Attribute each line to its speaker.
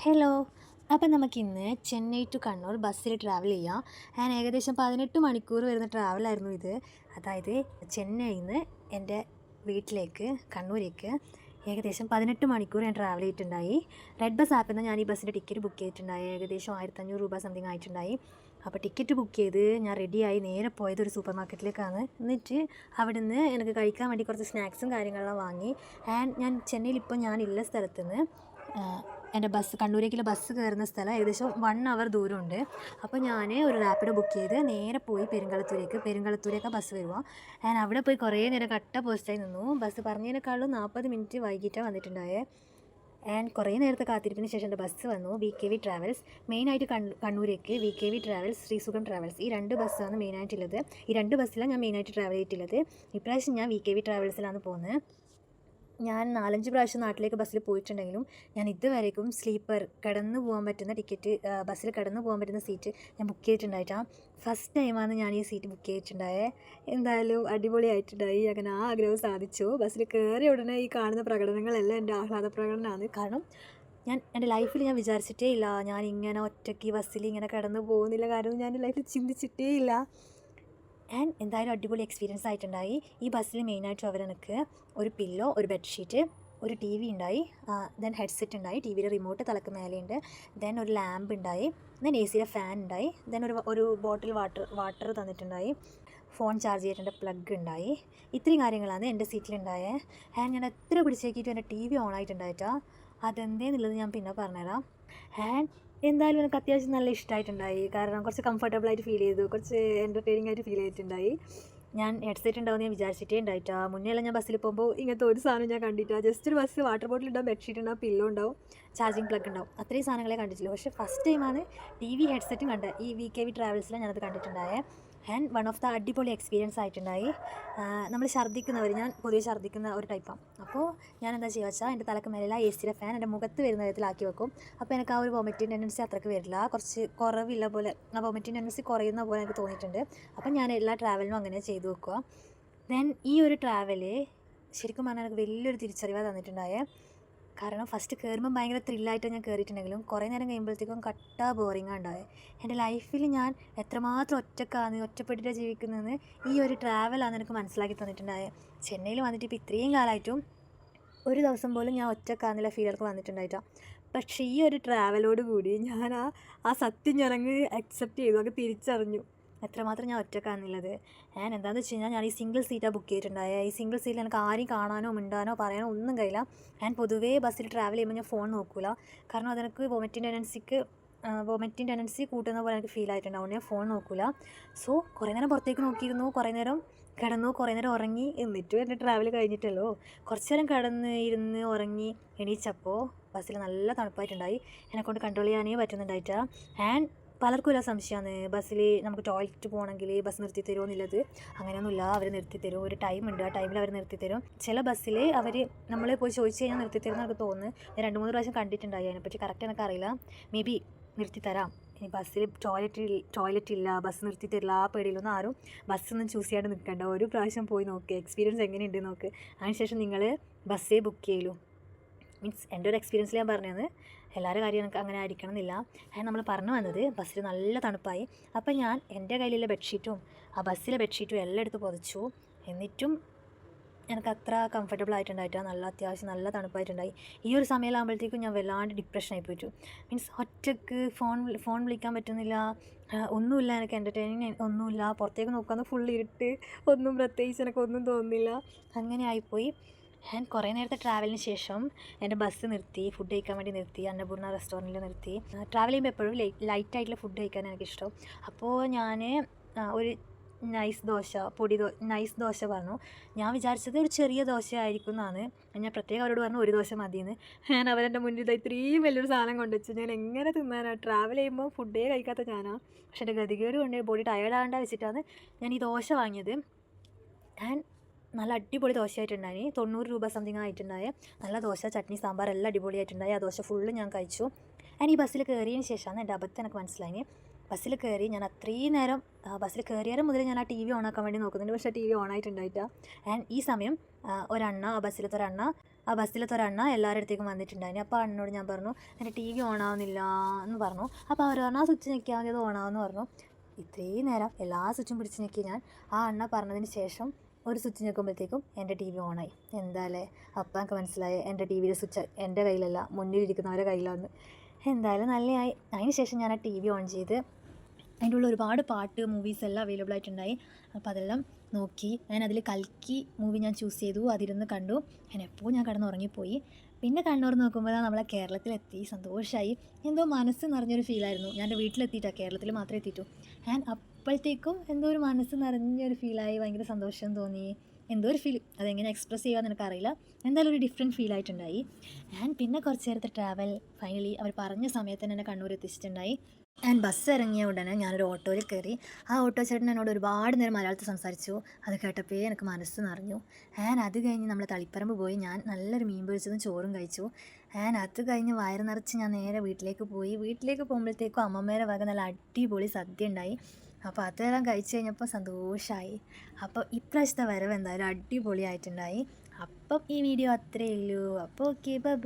Speaker 1: Hello. അപ്പം നമുക്കിന്ന് Chennai to Kannur ബസ്സിൽ ട്രാവൽ ചെയ്യാം. ഞാൻ ഏകദേശം 18 മണിക്കൂർ വരുന്ന ട്രാവലായിരുന്നു ഇത്. അതായത് ചെന്നൈയിൽ നിന്ന് എൻ്റെ വീട്ടിലേക്ക് കണ്ണൂരേക്ക് ഏകദേശം 18 മണിക്കൂർ ഞാൻ ട്രാവൽ ചെയ്തിട്ടുണ്ടായി. റെഡ് ബസ് ആപ്പിൽ നിന്ന് ഞാൻ ഈ ബസ്സിൻ്റെ ടിക്കറ്റ് ബുക്ക് ചെയ്തിട്ടുണ്ടായി. ഏകദേശം 1500 രൂപ സംതിങ് ആയിട്ടുണ്ടായി. അപ്പോൾ ടിക്കറ്റ് ബുക്ക് ചെയ്ത് ഞാൻ റെഡിയായി നേരെ പോയത് ഒരു സൂപ്പർ മാർക്കറ്റിലേക്കാണ്. എന്നിട്ട് അവിടെ നിന്ന് എനിക്ക് കഴിക്കാൻ വേണ്ടി കുറച്ച് സ്നാക്സും കാര്യങ്ങളെല്ലാം വാങ്ങി. ഞാൻ ചെന്നൈയിൽ ഇപ്പോൾ ഞാനുള്ള സ്ഥലത്ത് നിന്ന് എൻ്റെ കണ്ണൂരേക്കുള്ള ബസ് കയറുന്ന സ്ഥലം ഏകദേശം 1 അവർ ദൂരമുണ്ട്. അപ്പോൾ ഞാൻ ഒരു റാപ്പിഡോ ബുക്ക് ചെയ്ത് നേരെ പോയി പെരുങ്കളത്തൂരേക്കാണ് ബസ് വരുക. ഞാൻ അവിടെ പോയി കുറേ നേരം കട്ട പോസ്റ്റായി നിന്നു. ബസ് പറഞ്ഞതിനേക്കാളും 40 മിനിറ്റ് വൈകിട്ടാണ് വന്നിട്ടുണ്ടായത്. കുറേ നേരത്തെ കാത്തിരിപ്പിന് ശേഷം എൻ്റെ ബസ് വന്നു. VKV ട്രാവൽസ്, മെയിനായിട്ട് കണ്ണൂരേക്ക് VKV ട്രാവൽസ്, ശ്രീസുഖം ട്രാവൽസ്, ഈ 2 ബസ്സാണ് മെയിനായിട്ടുള്ളത്. ഈ 2 ബസ്സിലാണ് ഞാൻ മെയിനായിട്ട് ട്രാവൽ ചെയ്തിട്ടുള്ളത്. ഇപ്രാവശ്യം ഞാൻ VKV ട്രാവൽസിലാണ് പോകുന്നത്. ഞാൻ 4-5 പ്രാവശ്യം നാട്ടിലേക്ക് ബസ്സിൽ പോയിട്ടുണ്ടെങ്കിലും ഞാൻ ഇതുവരേക്കും സ്ലീപ്പർ കിടന്നു പോകാൻ പറ്റുന്ന ടിക്കറ്റ്, ബസ്സിൽ കിടന്നു പോകാൻ പറ്റുന്ന സീറ്റ് ഞാൻ ബുക്ക് ചെയ്തിട്ടുണ്ടായിട്ടാണ്. ഫസ്റ്റ് ടൈമാണ് ഞാൻ ഈ സീറ്റ് ബുക്ക് ചെയ്തിട്ടുണ്ടായത്. എന്തായാലും അടിപൊളിയായിട്ടുണ്ടായി. അങ്ങനെ ആ ആഗ്രഹം സാധിച്ചു. ബസ്സിൽ കയറിയ ഉടനെ ഈ കാണുന്ന പ്രകടനങ്ങളെല്ലാം എൻ്റെ ആഹ്ലാദ പ്രകടനമാണ്. കാരണം എൻ്റെ ലൈഫിൽ ഞാൻ വിചാരിച്ചിട്ടേ ഇല്ല ഞാൻ ഇങ്ങനെ ഒറ്റയ്ക്ക് ബസ്സിൽ ഇങ്ങനെ കിടന്നു പോകുന്നില്ല. കാരണം ഞാൻ എൻ്റെ ലൈഫിൽ ചിന്തിച്ചിട്ടേ ഇല്ല. എന്തായാലും അടിപൊളി എക്സ്പീരിയൻസ് ആയിട്ടുണ്ടായി. ഈ ബസ്സിൽ മെയിനായിട്ട് അവരെനിക്ക് ഒരു പില്ലോ, ഒരു ബെഡ്ഷീറ്റ്, ഒരു TV ഉണ്ടായി, ദെൻ ഹെഡ്സെറ്റ് ഉണ്ടായി, TVയുടെ റിമോട്ട് തലക്ക് മേലെയുണ്ട്, ദെൻ ഒരു ലാമ്പ് ഉണ്ടായി, ദെൻ AC ഫാൻ ഉണ്ടായി, ദെൻ ഒരു ബോട്ടിൽ വാട്ടർ തന്നിട്ടുണ്ടായി, ഫോൺ ചാർജ് ചെയ്തിട്ട് പ്ലഗ് ഉണ്ടായി. ഇത്രയും കാര്യങ്ങളാണ് എൻ്റെ സീറ്റിലുണ്ടായത്. ഞാൻ എത്ര പിടിച്ചേക്കിയിട്ടും എൻ്റെ TV ഓൺ ആയിട്ടുണ്ടായിട്ടാ. അതെന്തേന്നുള്ളത് ഞാൻ പിന്നെ പറഞ്ഞുതരാം. എന്തായാലും എനിക്ക് അത്യാവശ്യം നല്ല ഇഷ്ടമായിട്ടുണ്ടായി. കാരണം കുറച്ച് കംഫർട്ടബിളായിട്ട് ഫീൽ ചെയ്തു, കുറച്ച് എൻ്റർടൈനിങ് ആയിട്ട് ഫീൽ ചെയ്തിട്ടുണ്ടായി. ഞാൻ ഹെഡ്സെറ്റ് ഉണ്ടാവുമെന്ന് ഞാൻ വിചാരിച്ചിട്ടേ ഉണ്ടായിട്ടാ. മുന്നേ ഞാൻ ബസ്സിൽ പോകുമ്പോൾ ഇങ്ങനത്തെ ഒരു സാധനം ഞാൻ കണ്ടിട്ടാ. ജസ്റ്റ് ഒരു ബസ് വാട്ടർ ബോട്ടിൽ ഉണ്ടാവും, ബെഡ്ഷീറ്റ് ഉണ്ടാവും, പില്ലോ ഉണ്ടാവും, ചാർജിങ് പ്ലഗ് ഉണ്ടാവും. അത്രയും സാധനങ്ങളെ കണ്ടിട്ടില്ല. പക്ഷേ ഫസ്റ്റ് ടൈമാണ് TV ഹെഡ്സെറ്റും കണ്ടത്. ഈ VKV ട്രാവൽസിലാണ് ഞാനത് കണ്ടിട്ടുണ്ടായത്. വൺ ഓഫ് ദ അടിപൊളി എക്സ്പീരിയൻസ് ആയിട്ടുണ്ടായി. നമ്മൾ ഞാൻ പൊതുവെ ഛർദ്ദിക്കുന്ന ഒരു ടൈപ്പാണ്. അപ്പോൾ ഞാൻ എന്താ ചെയ്യുക വെച്ചാൽ എൻ്റെ തലക്ക് മേലെ AC ഫാൻ എൻ്റെ മുഖത്ത് വരുന്ന വിധത്തിലാക്കി വെക്കും. അപ്പോൾ എനിക്ക് ആ ഒരു വോമിറ്റിംഗ് ടെൻഡൻസി അത്രയ്ക്ക് വരില്ല. കുറച്ച് കുറവില്ല പോലെ, ആ വോമിറ്റിംഗ് ടെൻഡൻസി കുറയുന്ന പോലെ എനിക്ക് തോന്നിയിട്ടുണ്ട്. അപ്പം ഞാൻ എല്ലാ ട്രാവലിനും അങ്ങനെ ചെയ്തു വെക്കുക. ഈ ഒരു ട്രാവല് ശരിക്കും പറഞ്ഞാൽ എനിക്ക് വലിയൊരു തിരിച്ചറിവാണ് തന്നിട്ടുണ്ടായത്. കാരണം ഫസ്റ്റ് കയറുമ്പോൾ ഭയങ്കര ത്രില്ലായിട്ട് ഞാൻ കയറിയിട്ടുണ്ടെങ്കിലും കുറേ നേരം കഴിയുമ്പോഴത്തേക്കും ബോറിങ്ങാണ് ഉണ്ടായത്. എൻ്റെ ലൈഫിൽ ഞാൻ എത്രമാത്രം ഒറ്റപ്പെട്ടിട്ടാണ് ജീവിക്കുന്നതെന്ന് ഈ ഒരു ട്രാവലാണ് എനിക്ക് മനസ്സിലാക്കി തന്നിട്ടുണ്ടായത്. ചെന്നൈയിൽ വന്നിട്ട് ഇപ്പോൾ ഇത്രയും കാലമായിട്ടും ഒരു ദിവസം പോലും ഞാൻ ഒറ്റക്കാന്നുള്ള ഫീലൊക്കെ വന്നിട്ടുണ്ടായിട്ടാണ്. പക്ഷേ ഈ ഒരു ട്രാവലോട് കൂടി ഞാൻ ആ സത്യം ഞാനങ്ങ് അക്സെപ്റ്റ് ചെയ്തു, അങ്ങ് തിരിച്ചറിഞ്ഞു എത്രമാത്രം ഞാൻ ഒറ്റക്കാണെന്നുള്ളത്. എന്താണെന്ന് വെച്ച് കഴിഞ്ഞാൽ ഞാൻ ഈ സിംഗിൾ സീറ്റാണ് ബുക്ക് ചെയ്തിട്ടുണ്ടായത്. ഈ സിംഗിൾ സീറ്റിൽ എനിക്ക് ആരെയും കാണാനോ മിണ്ടാനോ പറയാനോ ഒന്നും കഴിയില്ല. ഞാൻ പൊതുവേ ബസ്സിൽ ട്രാവൽ ചെയ്യുമ്പോൾ ഞാൻ ഫോൺ നോക്കില്ല. കാരണം അതെനിക്ക് വോമിറ്റിംഗ് ടെൻഡൻസി കൂട്ടുന്ന പോലെ എനിക്ക് ഫീൽ ആയിട്ടുണ്ട്. അതുകൊണ്ട് ഞാൻ ഫോൺ നോക്കില്ല. സോ കുറേ നേരം പുറത്തേക്ക് നോക്കിയിരുന്നു, കുറേ നേരം കിടന്നു, കുറേ നേരം ഉറങ്ങി. എന്നിട്ടും എൻ്റെ ട്രാവൽ കഴിഞ്ഞിട്ടല്ലോ. കുറച്ച് നേരം ഇരുന്ന് ഉറങ്ങി എണീച്ചപ്പോൾ ബസ്സിൽ നല്ല തണുപ്പായിട്ടുണ്ടായി. എന്നെക്കൊണ്ട് കൺട്രോൾ ചെയ്യാനേ പറ്റുന്നുണ്ടായിട്ടാണ്. പലർക്കും ഒരു സംശയമാണ് ബസ്സിൽ നമുക്ക് ടോയ്ലറ്റ് പോകണമെങ്കിൽ ബസ് നിർത്തി തരുമോ എന്നുള്ളത്. അങ്ങനെയൊന്നുമില്ല, അവർ നിർത്തി തരും. ഒരു ടൈമുണ്ട്, ആ ടൈമിൽ അവർ നിർത്തി തരും. ചില ബസ്സിൽ അവർ നമ്മൾ പോയി ചോദിച്ചു കഴിഞ്ഞാൽ നിർത്തി തരും എന്നൊക്കെ തോന്നുന്നു. ഞാൻ 2-3 പ്രാവശ്യം കണ്ടിട്ടുണ്ടായി. അതിനെപ്പറ്റി കറക്റ്റ് എനിക്കറിയില്ല. മേ ബി നിർത്തി തരാം. ഇനി ബസ്സിൽ ടോയ്ലറ്റ് ഇല്ല, ബസ് നിർത്തി തരില്ല, ആ പേടിയിലൊന്നും ആരും ബസ്സൊന്നും ചൂസ് ചെയ്യാണ്ട് നിൽക്കണ്ട. ഒരു പ്രാവശ്യം പോയി നോക്ക്, എക്സ്പീരിയൻസ് എങ്ങനെയുണ്ട് നോക്ക്. അതിനുശേഷം നിങ്ങൾ ബസ്സേ ബുക്ക് ചെയ്യലൂ. മീൻസ് എൻ്റെ ഒരു എക്സ്പീരിയൻസിൽ ഞാൻ പറഞ്ഞത്. എല്ലാവരുടെ കാര്യം എനിക്ക് അങ്ങനെ ആയിരിക്കണം എന്നില്ല. നമ്മൾ പറഞ്ഞു വന്നത് ബസ്സിൽ നല്ല തണുപ്പായി. അപ്പം ഞാൻ എൻ്റെ കയ്യിലുള്ള ബെഡ്ഷീറ്റും ആ ബസ്സിലെ ബെഡ്ഷീറ്റും എല്ലാം എടുത്ത് പൊതിച്ചു. എന്നിട്ടും എനിക്ക് അത്ര കംഫർട്ടബിൾ ആയിട്ടുണ്ടായിട്ടാണ്. അത്യാവശ്യം നല്ല തണുപ്പായിട്ടുണ്ടായി. ഈ ഒരു സമയമാകുമ്പോഴത്തേക്കും ഞാൻ വല്ലാണ്ട് ഡിപ്രഷനായി പോയിട്ടു. മീൻസ് ഒറ്റയ്ക്ക് ഫോൺ വിളിക്കാൻ പറ്റുന്നില്ല, ഒന്നുമില്ല, എനിക്ക് എൻ്റർടൈനിങ് ഒന്നുമില്ല. പുറത്തേക്ക് നോക്കാമെന്ന് ഫുൾ ഇരുട്ട്, ഒന്നും പ്രത്യേകിച്ച് എനിക്കൊന്നും തോന്നുന്നില്ല. അങ്ങനെ ആയിപ്പോയി. കുറേ നേരത്തെ ട്രാവലിന് ശേഷം എൻ്റെ ബസ് നിർത്തി, ഫുഡ് കഴിക്കാൻ വേണ്ടി നിർത്തി. അന്നപൂർണ്ണ റെസ്റ്റോറൻറ്റിൽ നിർത്തി. ട്രാവൽ ചെയ്യുമ്പോൾ എപ്പോഴും ലൈറ്റായിട്ടുള്ള ഫുഡ് കഴിക്കാൻ എനിക്കിഷ്ടം. അപ്പോൾ ഞാൻ ഒരു നൈസ് ദോശ പറഞ്ഞു. ഞാൻ വിചാരിച്ചത് ഒരു ചെറിയ ദോശ ആയിരിക്കും എന്നാണ്. ഞാൻ പ്രത്യേകം അവരോട് പറഞ്ഞു ഒരു ദോശ മതിയെന്ന്. അവരെൻ്റെ മുന്നിൽ ഇത്രയും വലിയൊരു സാധനം കൊണ്ടുവച്ചു. ഞാൻ എങ്ങനെ തിന്നാനാണ്? ട്രാവൽ ചെയ്യുമ്പോൾ ഫുഡേ കഴിക്കാത്ത ഞാനാണ്. പക്ഷേ എൻ്റെ ഗതികേട് കൊണ്ട് ബോഡി ടയേർഡാകേണ്ട വെച്ചിട്ടാണ് ഞാൻ ഈ ദോശ വാങ്ങിയത്. നല്ല അടിപൊളി ദോശയായിട്ടുണ്ടായി. 90 രൂപ സംതിങ് ആയിട്ടുണ്ടായ നല്ല ദോശ, ചട്നി, സാമ്പാർ എല്ലാം അടിപൊളിയായിട്ടുണ്ടായി. ആ ദോശ ഫുള്ള് ഞാൻ കഴിച്ചു. ഈ ബസ്സിൽ കയറിയതിന് ശേഷമാണ് എൻ്റെ അബദ്ധം എനിക്ക് മനസ്സിലായി. ബസ്സിൽ കയറി ഞാൻ അത്രയും നേരം ബസ്സിൽ കയറിയാലും മുതൽ ഞാൻ ആ TV ഓണാക്കാൻ വേണ്ടി നോക്കുന്നുണ്ട്. പക്ഷേ TV ഓണായിട്ടുണ്ടായിട്ടാണ്. ഈ സമയം ആ ബസ്സിലത്തെ ഒരണ്ണ ആ ബസ്സിലത്തെ ഒരെണ്ണ എല്ലാവരുടെ അടുത്തേക്കും വന്നിട്ടുണ്ടായിരുന്നു. അപ്പോൾ ആ അണ്ണനോട് ഞാൻ പറഞ്ഞു എൻ്റെ ടി വി ഓണാവുന്നില്ല എന്ന് പറഞ്ഞു. അപ്പോൾ അവർ പറഞ്ഞു ആ സ്വിച്ച് ഞെക്കിയാൽ മതി അത് ഓണാവെന്ന് പറഞ്ഞു. ഇത്രയും നേരം എല്ലാ സ്വിച്ചും പിടിച്ച് ഞെക്കി ഞാൻ. ആ അണ്ണ പറഞ്ഞതിന് ശേഷം ഒരു സ്വിച്ച് ഞെക്കുമ്പോഴത്തേക്കും എൻ്റെ ടി വി ഓണായി. എന്തായാലേ അപ്പം എനിക്ക് മനസ്സിലായി എൻ്റെ ടി വിയുടെ സ്വിച്ച് എൻ്റെ കയ്യിലല്ല മുന്നിലിരിക്കുന്നവരുടെ കയ്യിലാണെന്ന്. എന്തായാലും നല്ലതായി. അതിന് ശേഷം ഞാൻ ആ ടി വി ഓൺ ചെയ്ത് അതിൻ്റെ ഉള്ളിൽ ഒരുപാട് പാട്ട് മൂവീസ് എല്ലാം അവൈലബിൾ ആയിട്ടുണ്ടായി. അപ്പോൾ അതെല്ലാം നോക്കി ഞാൻ അതിൽ കൽക്കി മൂവി ഞാൻ ചൂസ് ചെയ്തു. അതിരുന്ന് കണ്ടു. ഞാൻ എപ്പോൾ ഞാൻ കിടന്ന് ഉറങ്ങിപ്പോയി. പിന്നെ കണ്ണൂർ നോക്കുമ്പോൾ നമ്മളെ കേരളത്തിലെത്തി. സന്തോഷമായി. എന്തോ മനസ്സ് നിറഞ്ഞൊരു ഫീലായിരുന്നു. ഞാൻ എൻ്റെ വീട്ടിലെത്തിയിട്ടാണ്, കേരളത്തിൽ മാത്രമേ എത്തിയിട്ടു. ഞാൻ അപ്പോഴത്തേക്കും എന്തോ ഒരു മനസ്സ് നിറഞ്ഞൊരു ഫീലായി. ഭയങ്കര സന്തോഷം തോന്നി. എന്തോ ഒരു ഫീൽ, അതെങ്ങനെ എക്സ്പ്രസ് ചെയ്യാമെന്ന് എനിക്കറിയില്ല. എന്തായാലും ഒരു ഡിഫറെൻറ്റ് ഫീലായിട്ടുണ്ടായി. ഞാൻ പിന്നെ കുറച്ച് നേരത്തെ ട്രാവൽ ഫൈനലി അവർ പറഞ്ഞ സമയത്ത് തന്നെ എന്നെ കണ്ണൂർ എത്തിച്ചിട്ടുണ്ടായി. ഞാൻ ബസ് ഇറങ്ങിയ ഉടനെ ഞാനൊരു ഓട്ടോയിൽ കയറി. ആ ഓട്ടോ ചേട്ടൻ എന്നോട് ഒരുപാട് നേരം മലയാളത്തിൽ സംസാരിച്ചു. അത് കേട്ടപ്പോൾ എനിക്ക് മനസ്സ് നിറഞ്ഞു. അത് കഴിഞ്ഞ് നമ്മൾ തളിപ്പറമ്പ് പോയി. ഞാൻ നല്ലൊരു മീൻ പൊരിച്ചതും ചോറും കഴിച്ചു. അത് കഴിഞ്ഞ് വയറ് നിറച്ച് ഞാൻ നേരെ വീട്ടിലേക്ക് പോയി. വീട്ടിലേക്ക് പോകുമ്പോഴത്തേക്കും അമ്മമ്മേരെ വക നല്ല അടിപൊളി സദ്യ ഉണ്ടായി. അപ്പോൾ അതെല്ലാം കഴിച്ച് കഴിഞ്ഞപ്പോൾ സന്തോഷമായി. അപ്പോൾ ഇപ്രാവശ്യത്തെ വരവ് എന്തായാലും അടിപൊളിയായിട്ടുണ്ടായി. അപ്പം ഈ വീഡിയോ അത്രയേ ഉള്ളൂ. അപ്പോൾ ഓക്കെ, ബൈ ബൈ.